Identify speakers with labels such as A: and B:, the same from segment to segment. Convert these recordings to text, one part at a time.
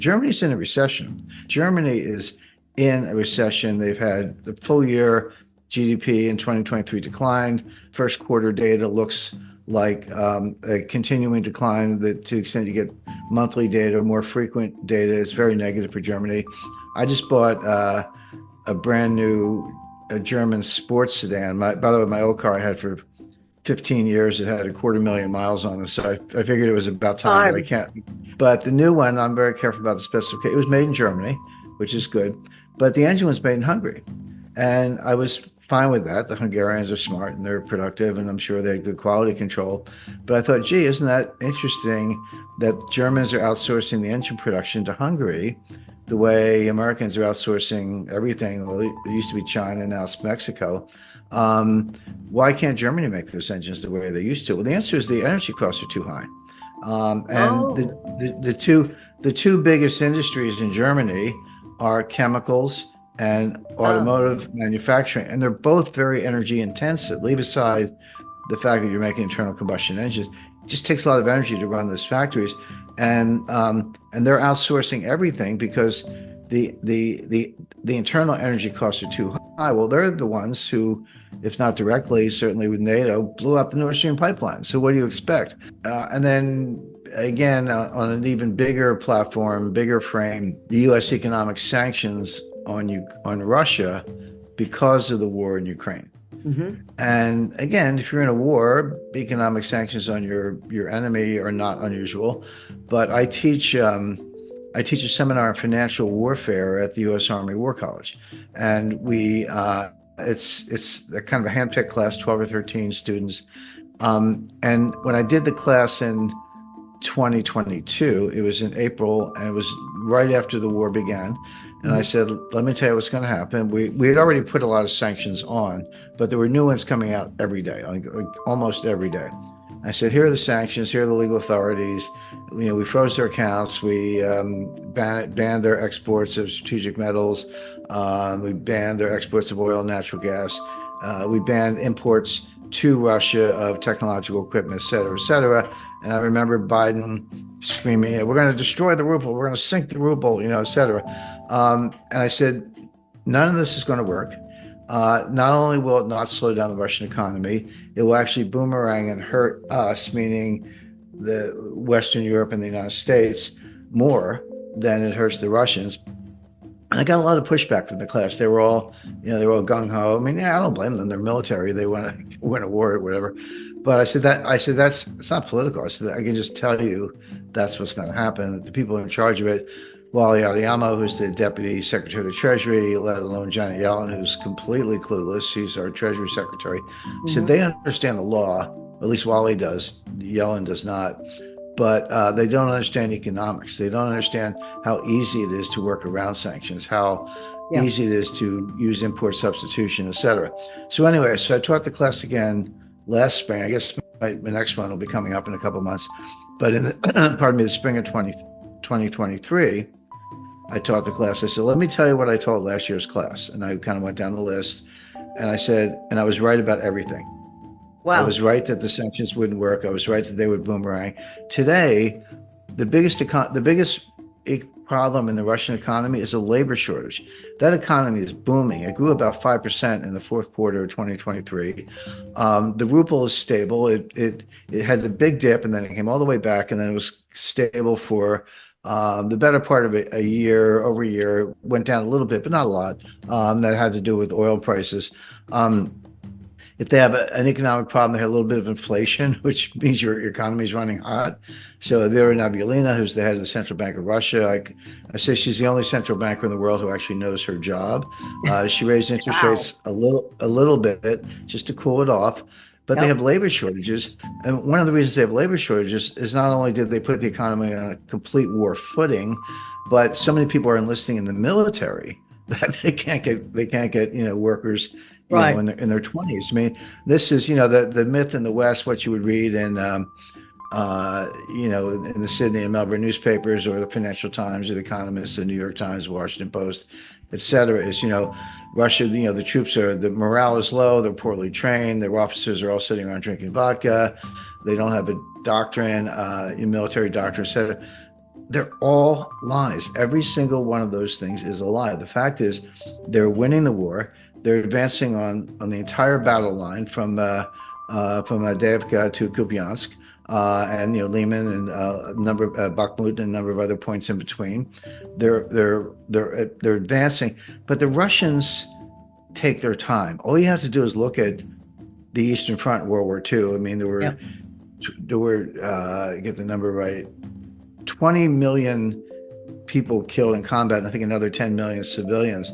A: Germany's in a recession. Germany is in a recession. They've had the full year GDP in 2023 declined. First quarter data looks like a continuing decline. That to the extent you get monthly data, more frequent data, it's very negative for Germany. I just bought a brand new German sports sedan. By the way, my old car I had for 15 years. It had 250,000 miles on it, so I figured it was about time. But I can't. But the new one, I'm very careful about the specification. It was made in Germany, which is good, but the engine was made in Hungary, and I was fine with that. The Hungarians are smart and they're productive, and I'm sure they had good quality control. But I thought, gee, isn't that interesting that Germans are outsourcing the engine production to Hungary, the way Americans are outsourcing everything. Well, it used to be China, now it's Mexico. Why can't Germany make those engines the way they used to? Well, the answer is the energy costs are too high. The two biggest industries in Germany are chemicals and automotive manufacturing, and they're both very energy intensive. Leave aside the fact that you're making internal combustion engines, it just takes a lot of energy to run those factories, and they're outsourcing everything because the internal energy costs are too high. Well, they're the ones who, if not directly, certainly with NATO, blew up the Nord Stream pipeline. So what do you expect? And then again, on an even bigger platform, bigger frame, the U.S. economic sanctions on Russia because of the war in Ukraine. Mm-hmm. And again, if you're in a war, economic sanctions on your enemy are not unusual. But I teach a seminar on financial warfare at the U.S. Army War College, and it's a kind of a handpicked class, 12 or 13 students. And when I did the class in 2022, it was in April, and it was right after the war began. And I said, let me tell you what's going to happen. We had already put a lot of sanctions on, but there were new ones coming out every day, like almost every day. I said, here are the sanctions, here are the legal authorities. We froze their accounts. We banned their exports of strategic metals. We banned their exports of oil and natural gas. We banned imports to Russia of technological equipment, et cetera, et cetera. And I remember Biden screaming, we're going to destroy the ruble, we're going to sink the ruble, et cetera. And I said, none of this is going to work. Not only will it not slow down the Russian economy, it will actually boomerang and hurt us, meaning the Western Europe and the United States, more than it hurts the Russians. And I got a lot of pushback from the class. They were all, gung ho. I mean, I don't blame them. They're military. They want to win a war or whatever. But I said it's not political. I said, I can just tell you that's what's going to happen. The people in charge of it, Wally Adeyemo, who's the Deputy Secretary of the Treasury, let alone Janet Yellen, who's completely clueless. He's our Treasury Secretary. Mm-hmm. Said they understand the law, at least Wally does. Yellen does not. But they don't understand economics. They don't understand how easy it is to work around sanctions, how easy it is to use import substitution, et cetera. So anyway, I taught the class again last spring. I guess my next one will be coming up in a couple of months. But in the spring of 2023, I taught the class. I said, let me tell you what I taught last year's class. And I kind of went down the list. And I said, and I was right about everything. Wow. I was right that the sanctions wouldn't work. I was right that they would boomerang. Today, the biggest problem in the Russian economy is a labor shortage. That economy is booming. It grew about 5% in the fourth quarter of 2023. The ruble is stable. It had the big dip, and then it came all the way back, and then it was stable for the better part of a year. Over a year, went down a little bit, but not a lot. That had to do with oil prices. If they have an economic problem, they have a little bit of inflation, which means your economy is running hot. So Vera Nabiullina, who's the head of the Central Bank of Russia, I say she's the only central banker in the world who actually knows her job. She raised interest rates a little bit just to cool it off. But they have labor shortages. And one of the reasons they have labor shortages is not only did they put the economy on a complete war footing, but so many people are enlisting in the military that they can't get workers in their 20s. I mean, this is, the myth in the West, what you would read in, in the Sydney and Melbourne newspapers, or the Financial Times, or the Economist, the New York Times, Washington Post, et cetera, is, Russia, the troops the morale is low, they're poorly trained, their officers are all sitting around drinking vodka, they don't have a doctrine, military doctrine, et cetera. they're all lies. Every single one of those things is a lie. The fact is, they're winning the war. They're advancing on the entire battle line from Adayevka to Kupiansk, and Liman and a number of Bakhmut and a number of other points in between. They're advancing, but the Russians take their time. All you have to do is look at the Eastern Front in World War II. I mean, there were get the number right, 20 million people killed in combat, and I think another 10 million civilians.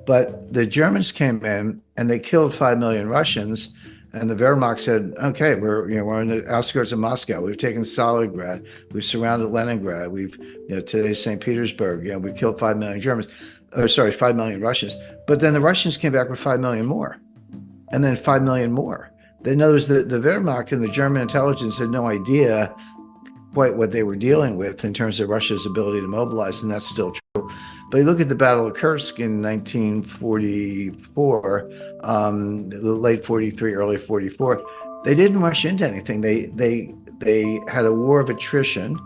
A: But the Germans came in and they killed 5 million Russians, and the Wehrmacht said, "Okay, we're on the outskirts of Moscow. We've taken Stalingrad. We've surrounded Leningrad. We've today's St. Petersburg. We killed 5 million Germans, or sorry, 5 million Russians." But then the Russians came back with 5 million more, and then 5 million more. In other words, the Wehrmacht and the German intelligence had no idea quite what they were dealing with in terms of Russia's ability to mobilize, and that's still true. But you look at the Battle of Kursk in 1944, late 43, early 44, they didn't rush into anything. They had a war of attrition.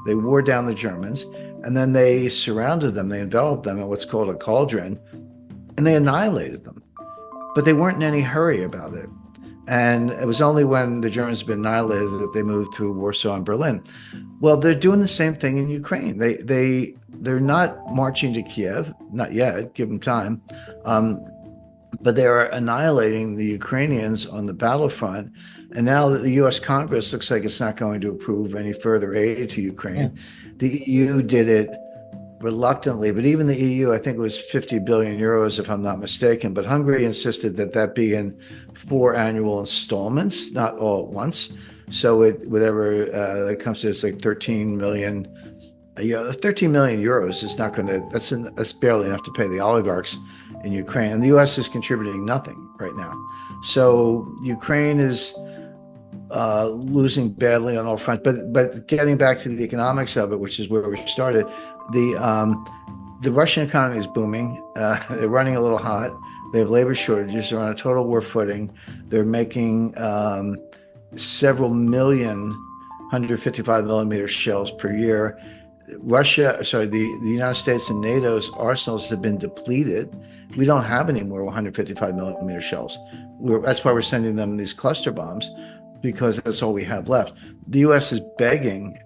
A: They wore down the Germans, and then they surrounded them. They enveloped them in what's called a cauldron, and they annihilated them. But they weren't in any hurry about it. And it was only when the Germans had been annihilated that they moved through Warsaw and Berlin. Well, they're doing the same thing in Ukraine. They're not marching to Kiev, not yet, give them time. But they are annihilating the Ukrainians on the battlefront. And now that the US Congress looks like it's not going to approve any further aid to Ukraine, the EU did it reluctantly, but even the EU, I think it was 50 billion euros, if I'm not mistaken. But Hungary insisted that that be in 4 annual installments, not all at once. So whatever that comes to, it's like 13 million. 13 million euros is not going to. That's barely enough to pay the oligarchs in Ukraine, and the U.S. is contributing nothing right now. So Ukraine is losing badly on all fronts. But getting back to the economics of it, which is where we started, the Russian economy is booming. They're running a little hot. They have labor shortages. They're on a total war footing. They're making several million 155 millimeter shells per year. The United States and NATO's arsenals have been depleted. We don't have any more 155 millimeter shells. That's why we're sending them these cluster bombs, because that's all we have left. The U.S. is begging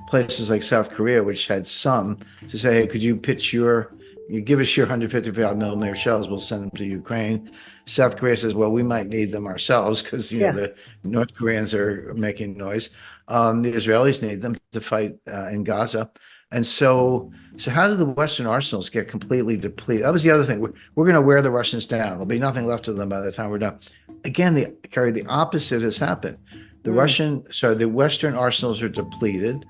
A: places like South Korea, which had some, to say, hey, could you give us your 155 millimeter shells, we'll send them to Ukraine. South Korea says, well, we might need them ourselves, because the North Koreans are making noise. The Israelis need them to fight in Gaza. And so how did the Western arsenals get completely depleted? That was the other thing. We're going to wear the Russians down. There'll be nothing left of them by the time we're done. Again, the opposite has happened. The Western arsenals are depleted.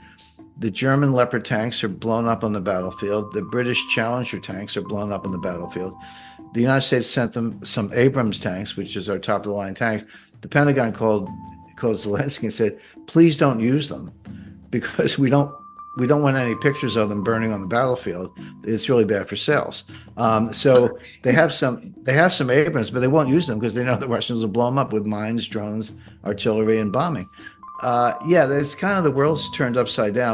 A: The German Leopard tanks are blown up on the battlefield. The British Challenger tanks are blown up on the battlefield. The United States sent them some Abrams tanks, which is our top-of-the-line tanks. The Pentagon called Zelensky and said, please don't use them, because we don't want any pictures of them burning on the battlefield. It's really bad for sales. So they have some Abrams, but they won't use them because they know the Russians will blow them up with mines, drones, artillery, and bombing. It's kind of, the world's turned upside down.